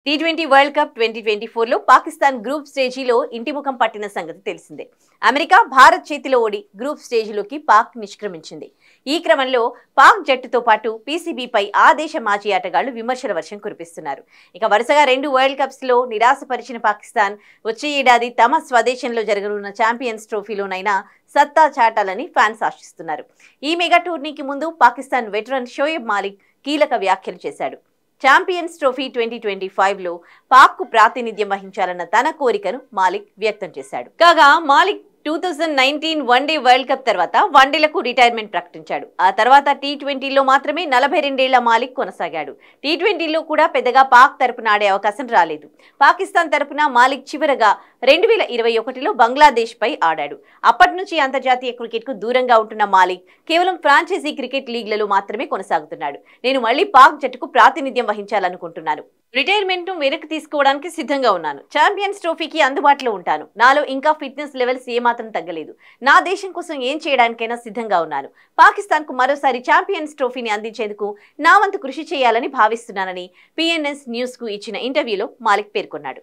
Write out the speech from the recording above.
T20 World Cup 2024లో Pakistan group స్టేజీలో ఇంటిముఖం పట్టిన సంగతి తెలిసిందే. అమెరికా భారత్ చేతిలో ఓడి గ్రూప్ స్టేజీలోకి పాక్ నిష్క్రమించింది. ఈ క్రమంలో పాక్ జట్టుతో పాటు పీసీబీపై ఆ దేశ మాజీ ఆటగాళ్లు విమర్శల వర్షం కురిపిస్తున్నారు. ఇక వరుసగా 2 వరల్డ్ కప్స్ లో నిరాశపరిచిన పాకిస్తాన్ వచ్చే ఏడాది తమ స్వదేశంలో జరగనున్న ఛాంపియన్స్ ట్రోఫీలోనైనా సత్తా చాటాలని ఫ్యాన్స్ ఆశిస్తున్నారు. ఈ మెగా టోర్నీకి ముందు పాకిస్తాన్ వెటరన్ షోయబ్ మాలిక్ కీలక వ్యాఖ్యలు చేశాడు. ఛాంపియన్స్ ట్రోఫీ 2025లో పాక్కు ప్రాతినిధ్యం వహించాలన్న తన కోరికను మాలిక్ వ్యక్తం చేశాడు. కాగా మాలిక్ 2019 వన్డే వరల్డ్ కప్ తర్వాత వన్డేలకు రిటైర్మెంట్ ప్రకటించాడు. ఆ తర్వాత టీ20లో మాత్రమే 42 ఏళ్ల మాలిక్ కొనసాగాడు. టీ20లో కూడా పెద్దగా పాక్ తరపున ఆడే అవకాశం రాలేదు. పాకిస్తాన్ తరపున మాలిక్ చివరగా 2021లో బంగ్లాదేశ్ పై ఆడాడు. అప్పటి నుంచి అంతర్జాతీయ క్రికెట్ కు దూరంగా ఉంటున్న మాలిక్ కేవలం ఫ్రాంచైజీ క్రికెట్ లీగ్లలో మాత్రమే కొనసాగుతున్నాడు. నేను మళ్లీ పాక్ జట్టుకు ప్రాతినిధ్యం వహించాలనుకుంటున్నాను. రిటైర్మెంట్ ను వెనక్కి తీసుకోవడానికి సిద్ధంగా ఉన్నాను. ఛాంపియన్స్ ట్రోఫీకి అందుబాటులో ఉంటాను. నాలో ఇంకా ఫిట్నెస్ లెవెల్స్ ఏమాత్రం తగ్గలేదు. నా దేశం కోసం ఏం చేయడానికైనా సిద్ధంగా ఉన్నాను. పాకిస్తాన్ కు మరోసారి ఛాంపియన్స్ ట్రోఫీని అందించేందుకు నా వంతు కృషి చేయాలని భావిస్తున్నానని పిఎన్ఎస్ న్యూస్ కు ఇచ్చిన ఇంటర్వ్యూలో మాలిక్ పేర్కొన్నాడు.